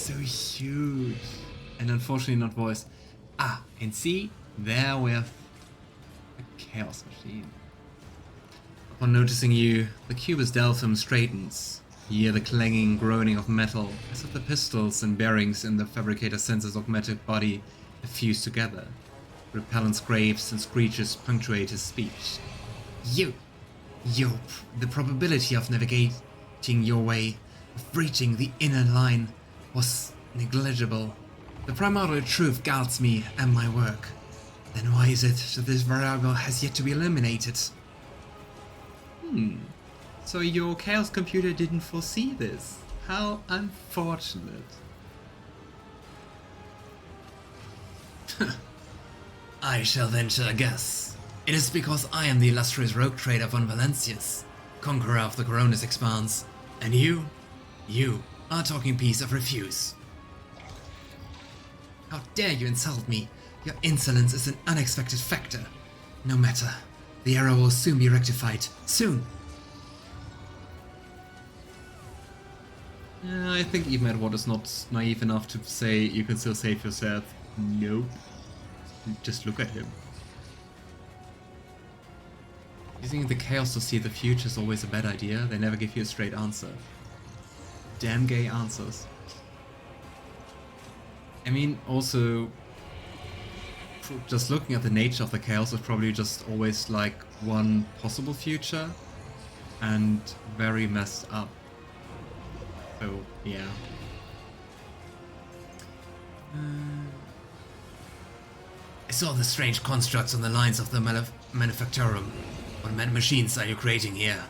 so huge. And unfortunately not voiced. Ah, and see, there we have a chaos machine. Upon noticing you, the cubist Delphim straightens. You hear the clanging, groaning of metal, as if the pistols and bearings in the fabricator sensor's augmented body have fused together. Repellent scrapes and screeches punctuate his speech. The probability of navigating your way, of breaching the inner line, was negligible. The primordial truth guards me and my work. Then why is it that this variable has yet to be eliminated? So your chaos computer didn't foresee this. How unfortunate. I shall venture a guess. It is because I am the illustrious rogue trader von Valencius, conqueror of the Koronus Expanse, and you are a talking piece of refuse. How dare you insult me? Your insolence is an unexpected factor. No matter. The error will soon be rectified. Soon! I think even Edward is not naive enough to say you can still save yourself. Nope. Just look at him. Using the chaos to see the future is always a bad idea. They never give you a straight answer. Damn gay answers. I mean, also, just looking at the nature of the chaos is probably just always like one possible future and very messed up. So, yeah. I saw the strange constructs on the lines of the Manufactorum. What mad machines are you creating here?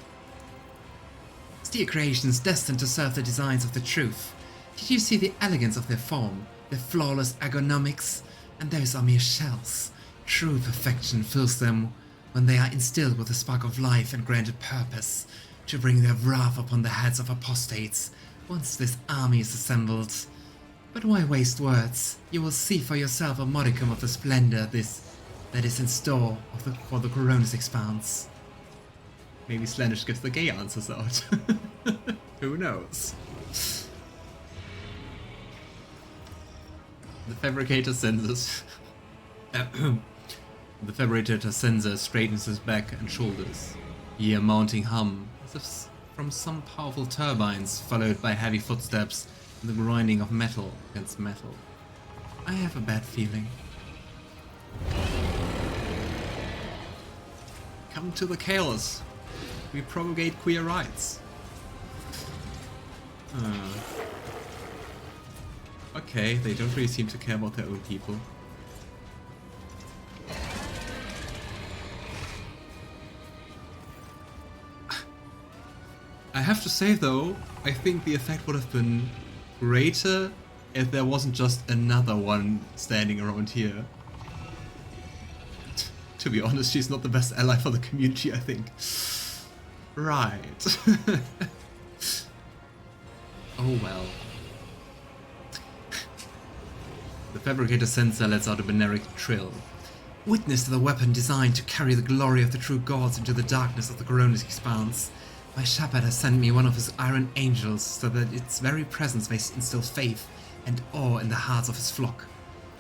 Steel creations destined to serve the designs of the truth. Did you see the elegance of their form, their flawless ergonomics? And those are mere shells. True perfection fills them when they are instilled with a spark of life and granted purpose, to bring their wrath upon the heads of apostates, once this army is assembled. But why waste words? You will see for yourself a modicum of the splendor that is in store for the Koronus Expanse. Maybe Slanish gives the gay answers out. Who knows? The fabricator senses. The fabricator sensor straightens his back and shoulders. You hear a mounting hum, as if from some powerful turbines, followed by heavy footsteps and the grinding of metal against metal. I have a bad feeling. Come to the chaos. We propagate queer rights. Okay, they don't really seem to care about their own people. I have to say though, I think the effect would have been greater if there wasn't just another one standing around here. To be honest, she's not the best ally for the community, I think. Right. Oh well. The fabricator sensor lets out a beneric trill. Witness to the weapon designed to carry the glory of the true gods into the darkness of the Koronus Expanse. My shepherd has sent me one of his iron angels so that its very presence may instill faith and awe in the hearts of his flock.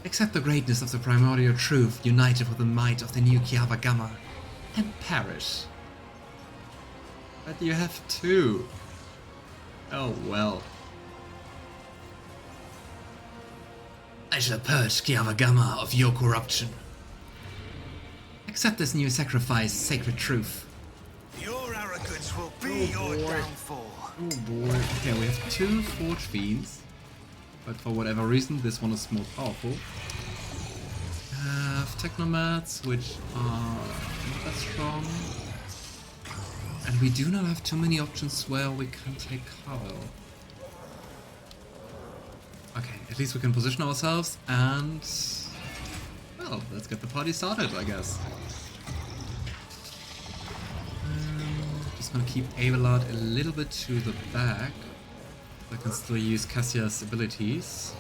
Accept the greatness of the primordial truth united with the might of the new Kiava Gamma, and perish. But you have two. Oh well. I shall purge Kiava Gamma of your corruption. Accept this new sacrifice, sacred truth. Your arrogance will be your downfall. Oh boy. Okay, we have two Forgefiends. But for whatever reason, this one is more powerful. We have Technomats, which are not that strong. And we do not have too many options where we can take cover. Okay, at least we can position ourselves and... well, let's get the party started, I guess. Just gonna keep Abelard a little bit to the back. I can still use Cassia's abilities.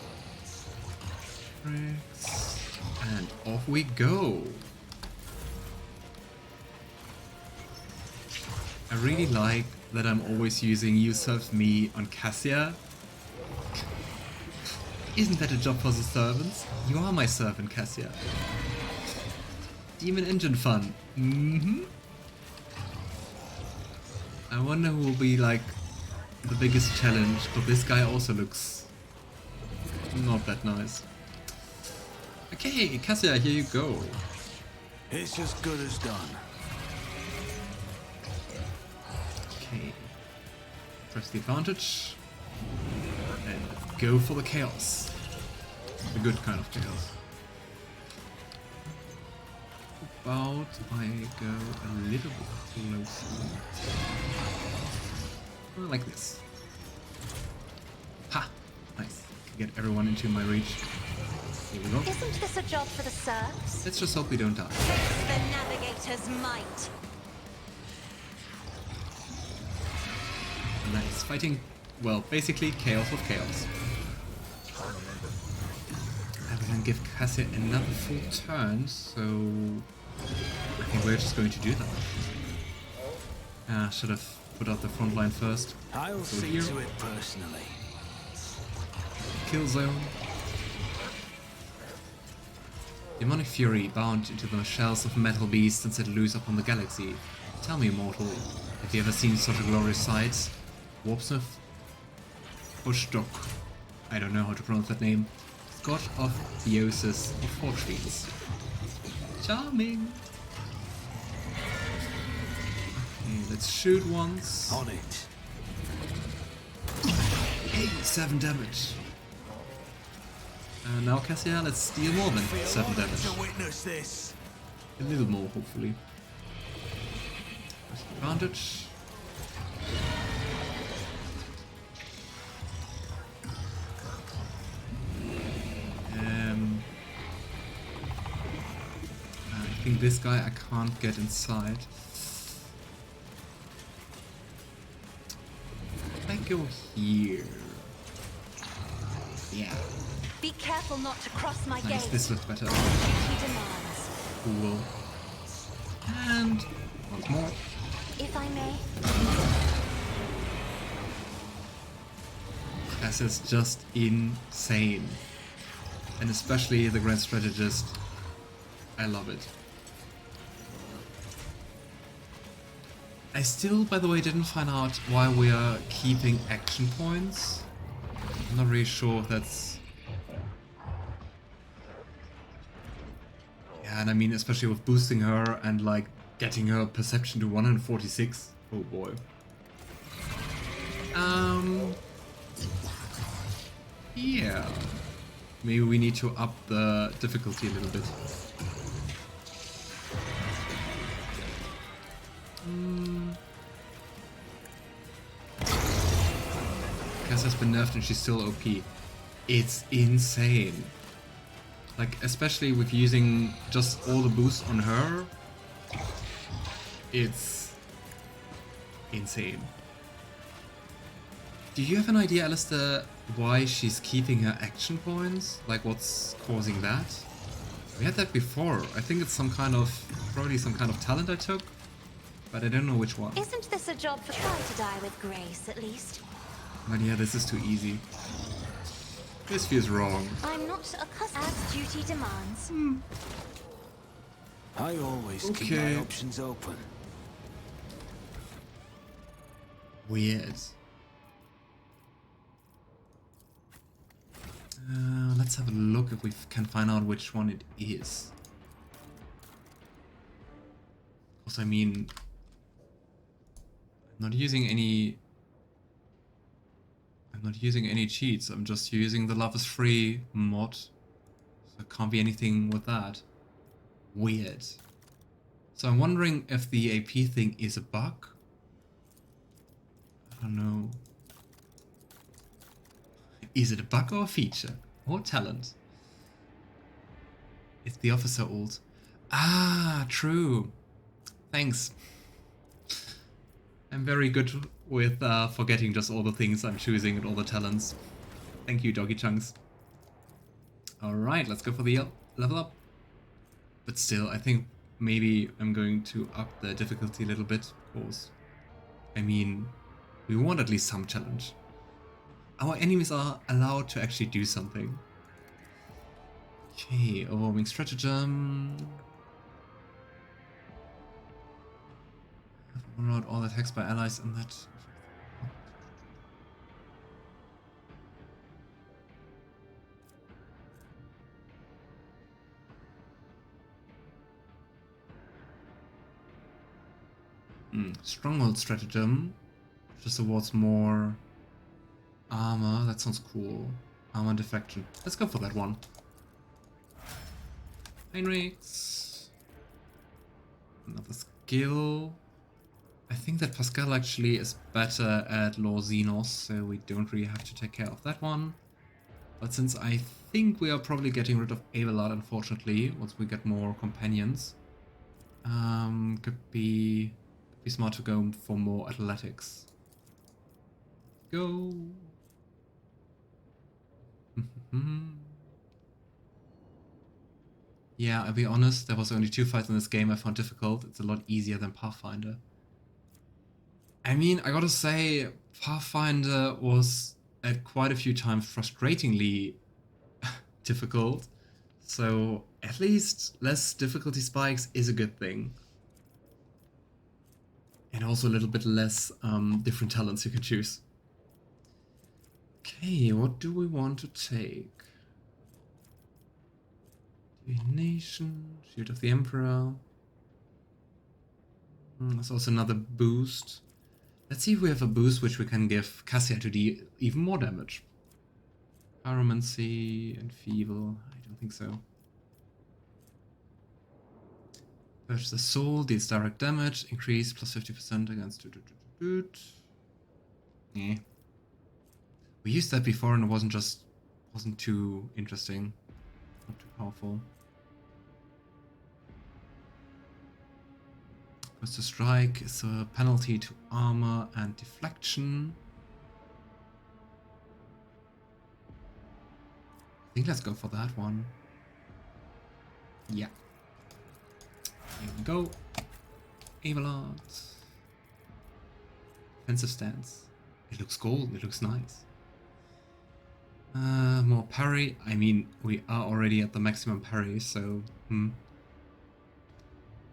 And off we go! I really like that I'm always using You Serve Me on Cassia. Isn't that a job for the servants? You are my servant, Cassia. Demon engine fun. Mm-hmm. I wonder who will be like the biggest challenge, but this guy also looks not that nice. Okay, Cassia, here you go. It's as good as done. Okay. Press the advantage. And go for the chaos. The good kind of chaos. About I go a little bit closer. Like this. Ha! Nice. Can get everyone into my reach. Here we go. Isn't this a job for the serfs? Let's just hope we don't die. Face the Navigator's might. Nice. Fighting, well, basically chaos of chaos. I will then give Cassia another full turn, so I think we're just going to do that. Should have put out the front line first. I'll see to it personally. Kill zone. Demonic fury bound into the shells of metal beasts and set loose upon the galaxy. Tell me, mortal, have you ever seen such a glorious sight? Warpsmith? Bushdock. I don't know how to pronounce that name. God of Theosis of Forgefiends. Charming! Okay, let's shoot once. On it. Hey, 7 damage. Now Cassia, let's deal more than 7 damage. To witness this. A little more, hopefully. First advantage. I think this guy I can't get inside. If I go here. Yeah. Be careful not to cross my Nice, gaze. this looks better. Duty demands. Cool. And once more. If I may. This is just insane. And especially the Grand Strategist. I love it. I still, by the way, didn't find out why we are keeping action points. I'm not really sure if that's... Yeah, and I mean, especially with boosting her and like getting her perception to 146. Oh boy. Yeah. Maybe we need to up the difficulty a little bit. Cass has been nerfed and she's still OP. It's insane. Like, especially with using just all the boosts on her. It's insane. Do you have an idea, Alistair, why she's keeping her action points? Like, what's causing that? We had that before. I think it's some kind of, probably some kind of talent I took, but I don't know which one. Isn't this a job for try to die with grace, at least? But yeah, this is too easy. This feels wrong. I'm not accustomed as duty demands. I always keep my options open. Weird. Let's have a look if we can find out which one it is. Also, I mean, I'm not using any cheats. I'm just using the Love is Free mod. So there can't be anything with that. Weird. So I'm wondering if the AP thing is a bug. I don't know. Is it a bug or a feature? Or talent? It's the officer ult. Ah, true. Thanks. I'm very good with forgetting just all the things I'm choosing and all the talents. Thank you, Doggy Chunks. Alright, let's go for the level up. But still, I think maybe I'm going to up the difficulty a little bit, of course. I mean, we want at least some challenge. Our enemies are allowed to actually do something. Okay, overwhelming stratagem. Override all attacks by allies and that. Stronghold stratagem. Just awards more armor. That sounds cool. Armor deflection. Let's go for that one. Heinrix. Another skill. I think that Pasqal actually is better at Lore Xenos, so we don't really have to take care of that one. But since I think we are probably getting rid of Abelard, unfortunately, once we get more companions, could be smart to go for more athletics. Go. Yeah, I'll be honest, there was only 2 fights in this game I found difficult. It's a lot easier than Pathfinder. I mean, I gotta say, Pathfinder was at quite a few times frustratingly difficult. So at least less difficulty spikes is a good thing. And also a little bit less different talents you can choose. Okay, what do we want to take? Divination, Shield of the Emperor. There's also another boost. Let's see if we have a boost which we can give Cassia to deal even more damage. Pyromancy and Feeble. I don't think so. Purge the Soul, deals direct damage, increase plus 50% against. Yeah. We used that before and it wasn't too interesting. Not too powerful. First to strike is a penalty to armor and deflection. I think let's go for that one. Yeah. Here we go. Abelard. Defensive stance. It looks gold, it looks nice. More parry. I mean, we are already at the maximum parry, so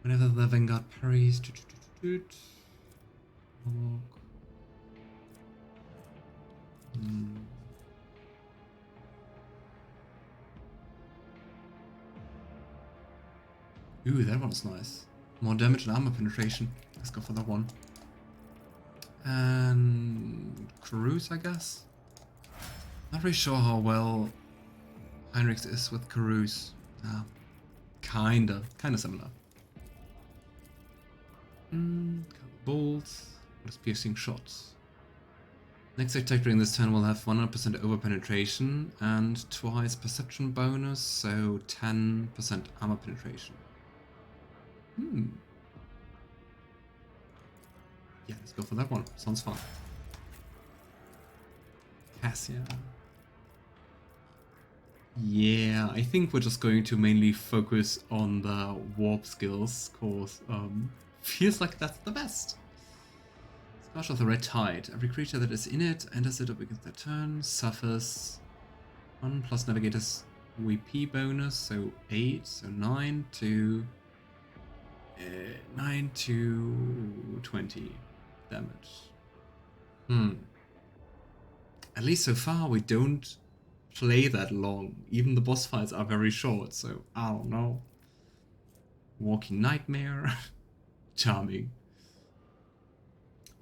whenever the Vanguard parries. Ooh, that one's nice. More damage and armor penetration. Let's go for that one. And Koronus, I guess. Not really sure how well Heinrix is with Koronus. Kinda similar. Bolts. What is piercing shots? Next attack during this turn will have 100% over penetration and twice perception bonus, so 10% armor penetration. Yeah, let's go for that one. Sounds fun. Cassia. Yeah, I think we're just going to mainly focus on the warp skills, cause feels like that's the best. Scourge of the Red Tide. Every creature that is in it enters it up against their turn, suffers 1 plus Navigator's VP bonus, so 8, so 9 to 20 damage. At least so far we don't play that long. Even the boss fights are very short, so I don't know. Walking Nightmare. Charming.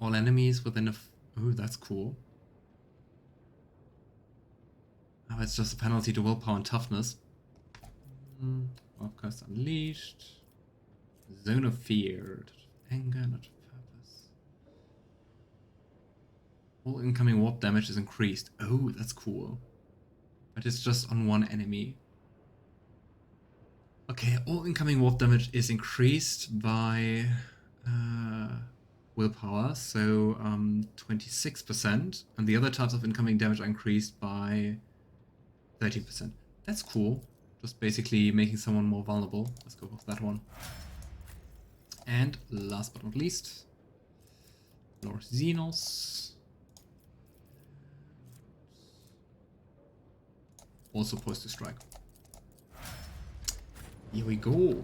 All enemies within a... Oh, that's cool. Oh, it's just a penalty to willpower and toughness. Warp Curse Unleashed. Zone of Fear. Anger, not purpose. All incoming warp damage is increased. Oh, that's cool. But it's just on one enemy. Okay, all incoming warp damage is increased by willpower, so 26%, and the other types of incoming damage are increased by 13%. That's cool. Just basically making someone more vulnerable. Let's go with that one. And last but not least, Lord Xenos. Also poised to strike. Here we go.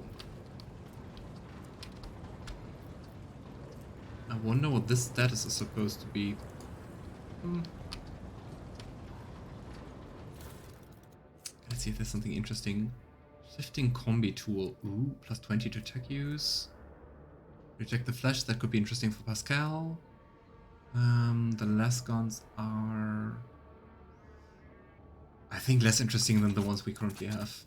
I wonder what this status is supposed to be. Let's see if there's something interesting. Shifting combi tool. Ooh, plus 20 to attack use. Reject the flesh, that could be interesting for Pasqal. The last guns are, I think, less interesting than the ones we currently have.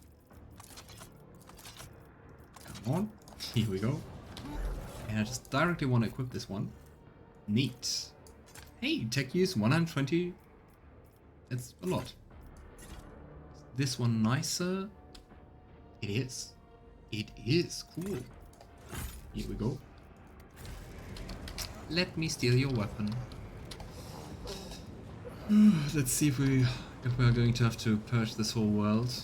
Come on, here we go. And I just directly want to equip this one. Neat. Hey, tech use 120. That's a lot. Is this one nicer? It is. It is cool. Here we go. Let me steal your weapon. Let's see if we are going to have to purge this whole world.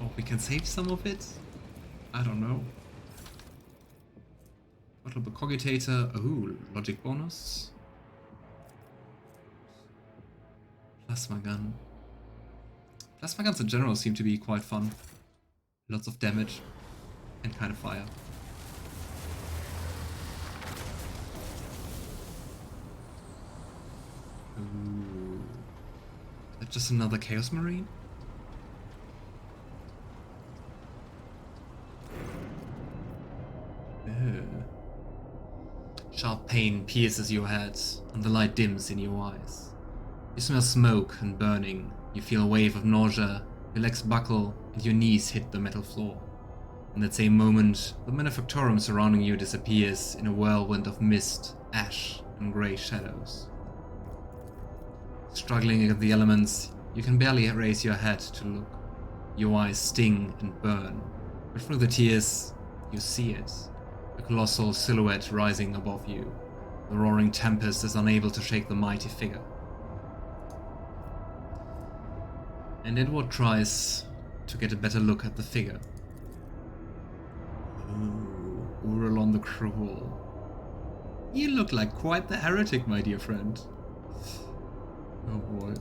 Or we can save some of it. I don't know. Bottle of a cogitator. Ooh, logic bonus. Plasma gun. Plasma guns in general seem to be quite fun. Lots of damage and kind of fire. Ooh. Is that just another Chaos Marine? Sharp pain pierces your head, and the light dims in your eyes. You smell smoke and burning. You feel a wave of nausea, your legs buckle, and your knees hit the metal floor. In that same moment, the manufactorum surrounding you disappears in a whirlwind of mist, ash, and grey shadows. Struggling against the elements, you can barely raise your head to look. Your eyes sting and burn, but through the tears, you see it. A colossal silhouette rising above you. The roaring tempest is unable to shake the mighty figure. And Edward tries to get a better look at the figure. Ooh, Uralon the Cruel. You look like quite the heretic, my dear friend. Oh boy.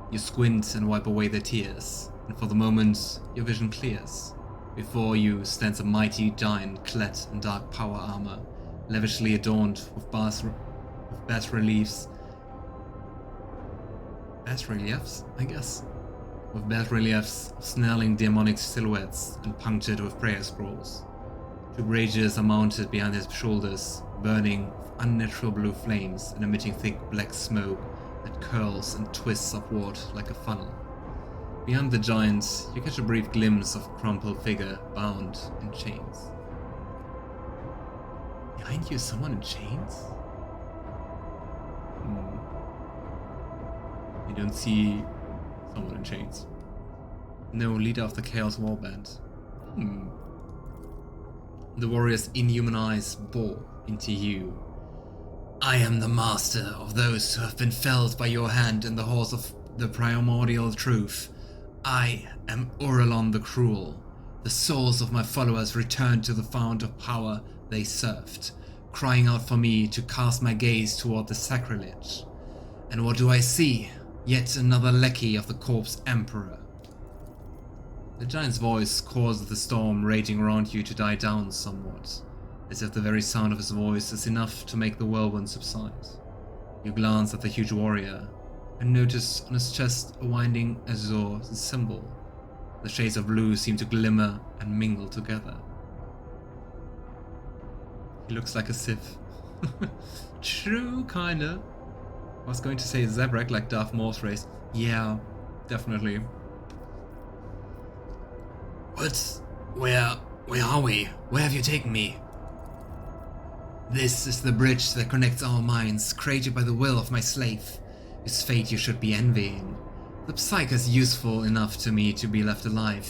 You squint and wipe away the tears, and for the moment, your vision clears. Before you stands a mighty giant clad in dark power armor, lavishly adorned with bas-reliefs. Bas-reliefs, I guess. With bas-reliefs of snarling demonic silhouettes and punctured with prayer scrolls. Two braziers are mounted behind his shoulders, burning with unnatural blue flames and emitting thick black smoke that curls and twists upward like a funnel. Behind the giant, you catch a brief glimpse of a crumpled figure bound in chains. Behind you is someone in chains? You don't see someone in chains. No, leader of the Chaos Warband. The warrior's inhuman eyes bore into you. I am the master of those who have been felled by your hand in the halls of the primordial truth. I am Uralon the Cruel. The souls of my followers returned to the fount of power they served, crying out for me to cast my gaze toward the sacrilege. And what do I see? Yet another lackey of the corpse emperor. The giant's voice causes the storm raging around you to die down somewhat, as if the very sound of his voice is enough to make the whirlwind subside. You glance at the huge warrior, and notice on his chest a winding azure symbol. The shades of blue seem to glimmer and mingle together. He looks like a Sith. True, kinda. I was going to say Zabrak like Darth Maul's race. Yeah, definitely. What? Where are we? Where have you taken me? This is the bridge that connects our minds, created by the will of my slave. His fate you should be envying. The Psyker is useful enough to me to be left alive.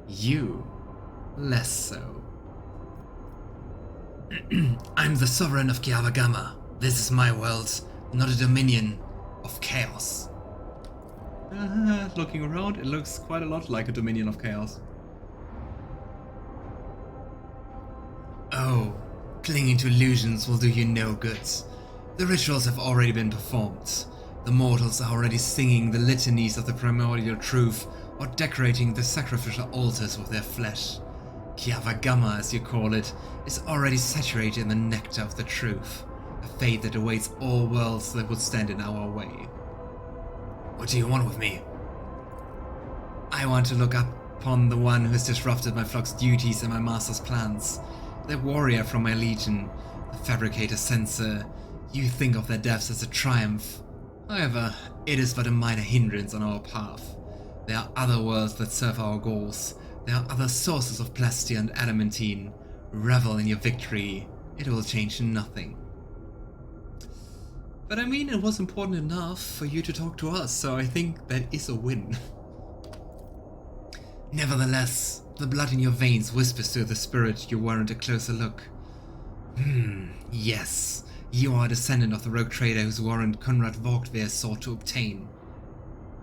You, less so. I'm the sovereign of Kiava Gamma. This is my world, not a dominion of chaos. Looking around, it looks quite a lot like a dominion of chaos. Oh, clinging to illusions will do you no good. The rituals have already been performed. The mortals are already singing the litanies of the primordial truth or decorating the sacrificial altars with their flesh. Kiava Gamma, as you call it, is already saturated in the nectar of the truth, a fate that awaits all worlds that would stand in our way. What do you want with me? I want to look upon the one who has disrupted my flock's duties and my master's plans, the warrior from my legion, the fabricator censor. You think of their deaths as a triumph. However, it is but a minor hindrance on our path. There are other worlds that serve our goals. There are other sources of plastia and adamantine. Revel in your victory. It will change nothing. But I mean, it was important enough for you to talk to us, so I think that is a win. Nevertheless, the blood in your veins whispers to the spirit you warrant a closer look. Yes, you are a descendant of the rogue trader whose warrant Conrad Vogtveer sought to obtain.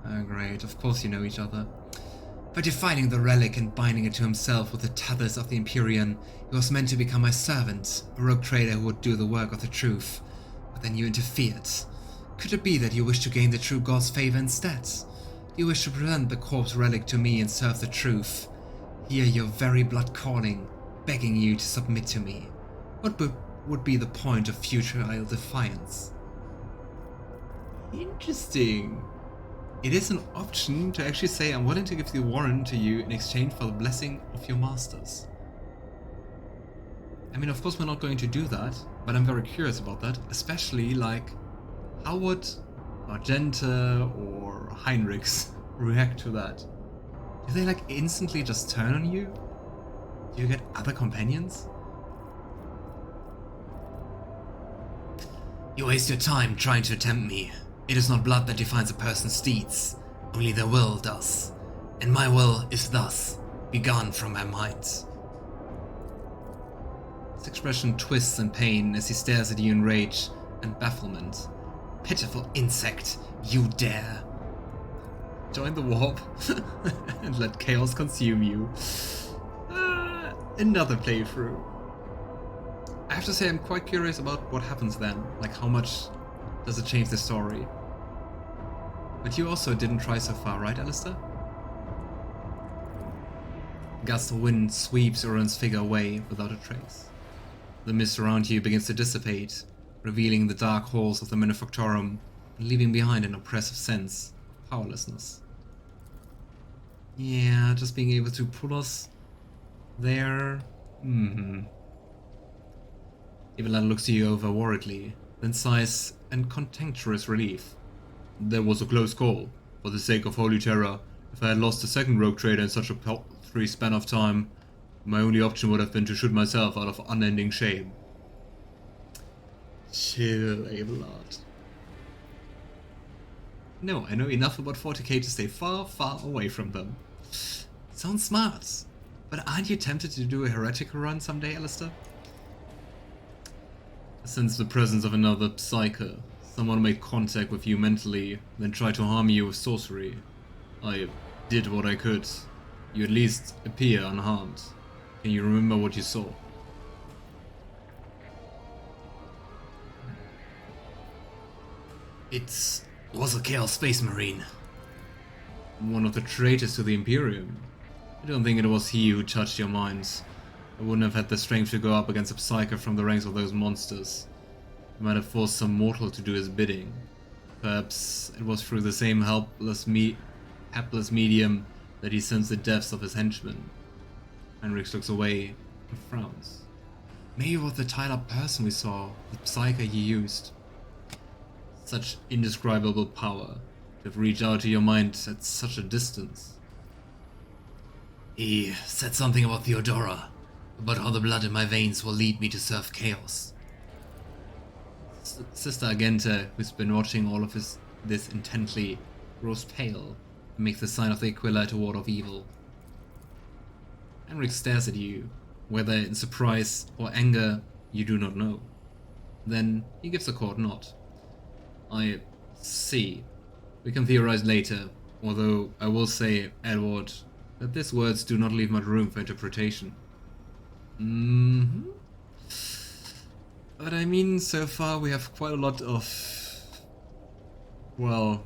Oh great, of course you know each other. By defiling the relic and binding it to himself with the tethers of the Imperium, he was meant to become my servant, a rogue trader who would do the work of the truth. But then you interfered. Could it be that you wish to gain the true god's favor instead? You wish to present the corpse relic to me and serve the truth. Hear your very blood calling, begging you to submit to me. What would be the point of futile defiance? Interesting. It is an option to actually say I'm willing to give the warrant to you in exchange for the blessing of your masters. I mean, of course we're not going to do that, but I'm very curious about that, especially like, how would Argenta or Heinrix react to that? Do they like instantly just turn on you? Do you get other companions? You waste your time trying to tempt me. It is not blood that defines a person's deeds, only their will does. And my will is thus begone from my mind. His expression twists in pain as he stares at you in rage and bafflement. Pitiful insect, you dare. Join the warp and let chaos consume you. Another playthrough. I have to say I'm quite curious about what happens then. Like how much does it change the story? But you also didn't try so far, right, Alistair? A gust of wind sweeps Uran's figure away without a trace. The mist around you begins to dissipate, revealing the dark halls of the Manufactorum and leaving behind an oppressive sense of powerlessness. Yeah, just being able to pull us there. Abelard looks you over worriedly, then sighs in contemptuous relief. There was a close call. For the sake of holy terror, if I had lost a second rogue trader in such a paltry span of time, my only option would have been to shoot myself out of unending shame. Chill, Abelard. No, I know enough about 40k to stay far, far away from them. Sounds smart, but aren't you tempted to do a heretical run someday, Alistair? I sense the presence of another Psyker. Someone made contact with you mentally, then tried to harm you with sorcery. I did what I could. You at least appear unharmed. Can you remember what you saw? It was a Chaos Space Marine. One of the traitors to the Imperium. I don't think it was he who touched your minds. I wouldn't have had the strength to go up against a Psyker from the ranks of those monsters. I might have forced some mortal to do his bidding. Perhaps it was through the same hapless medium that he sensed the deaths of his henchmen. Heinrix looks away and frowns. Maybe it was the tied-up person we saw, the Psyker he used. Such indescribable power to have reached out to your mind at such a distance. He said something about Theodora, about how the blood in my veins will lead me to serve chaos. Sister Argenta, who's been watching all of this intently, grows pale and makes the sign of the Aquila to ward off evil. Heinrix stares at you, whether in surprise or anger, you do not know. Then he gives a court nod. I see. We can theorize later, although I will say, Edward, that these words do not leave much room for interpretation. But I mean, so far we have quite a lot of, well,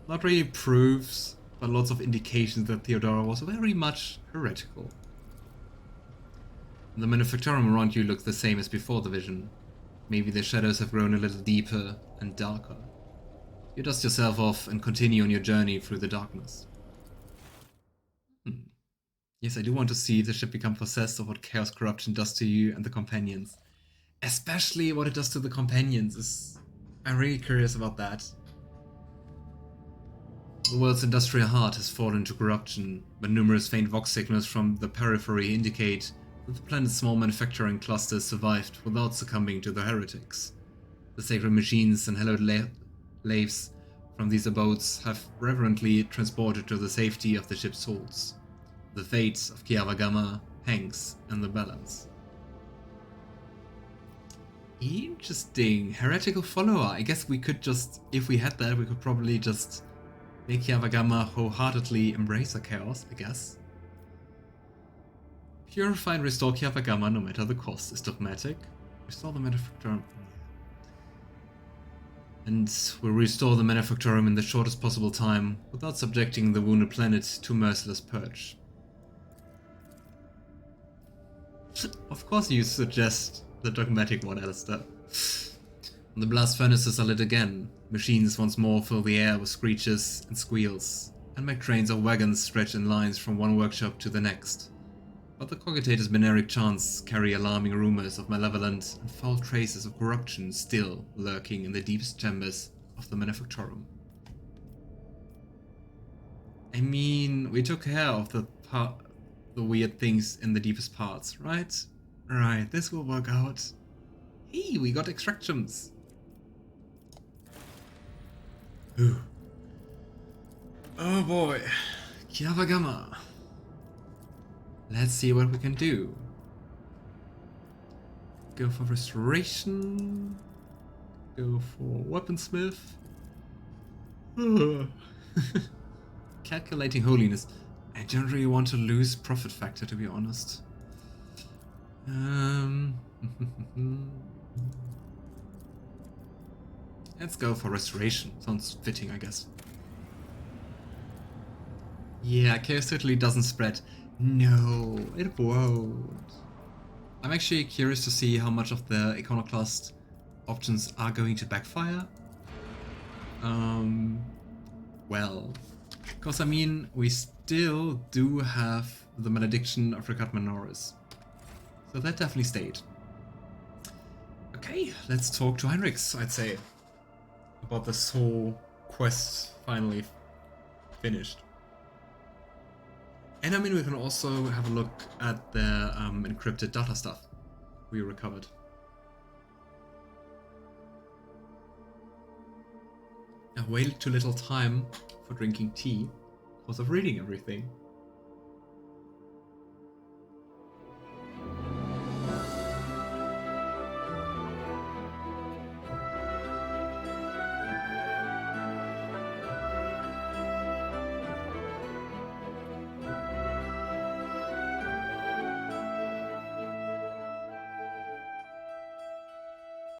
not really proofs, but lots of indications that Theodora was very much heretical. The manufactorum around you looks the same as before the vision. Maybe the shadows have grown a little deeper and darker. You dust yourself off and continue on your journey through the darkness. Yes, I do want to see the ship become possessed of what chaos corruption does to you and the companions. Especially what it does to the companions. I'm really curious about that. The world's industrial heart has fallen to corruption, but numerous faint vox signals from the periphery indicate that the planet's small manufacturing clusters survived without succumbing to the heretics. The sacred machines and hallowed laves from these abodes have reverently transported to the safety of the ship's holds. The fate of Kiava Gamma hangs in the balance. Interesting. Heretical follower. I guess we could just, if we had that, we could probably just make Kiava Gamma wholeheartedly embrace the chaos, I guess. Purify and restore Kiava Gamma no matter the cost is dogmatic. Restore the manufactorum. And we'll restore the manufactorum in the shortest possible time without subjecting the wounded planet to merciless purge. Of course you suggest the dogmatic one, Alistair. The blast furnaces are lit again. Machines once more fill the air with screeches and squeals, and make trains of wagons stretch in lines from one workshop to the next. But the Cogitator's binaric chants carry alarming rumors of malevolent and foul traces of corruption still lurking in the deepest chambers of the manufactorum. I mean, we took care of the weird things in the deepest parts, right? Right, this will work out. Hey, we got extractions. Ooh. Oh boy. Kiava Gamma. Let's see what we can do. Go for restoration. Go for weaponsmith. Calculating holiness. I don't really want to lose profit factor, to be honest. Let's go for restoration. Sounds fitting, I guess. Yeah, chaos totally doesn't spread. No, it won't. I'm actually curious to see how much of the iconoclast options are going to backfire. Well, because I mean, we still do have the malediction of Recat Minoris. So that definitely stayed. Okay, let's talk to Heinrix, I'd say, about this whole quest finally finished. And I mean, we can also have a look at the encrypted data stuff we recovered. I waited too little time for drinking tea because of reading everything.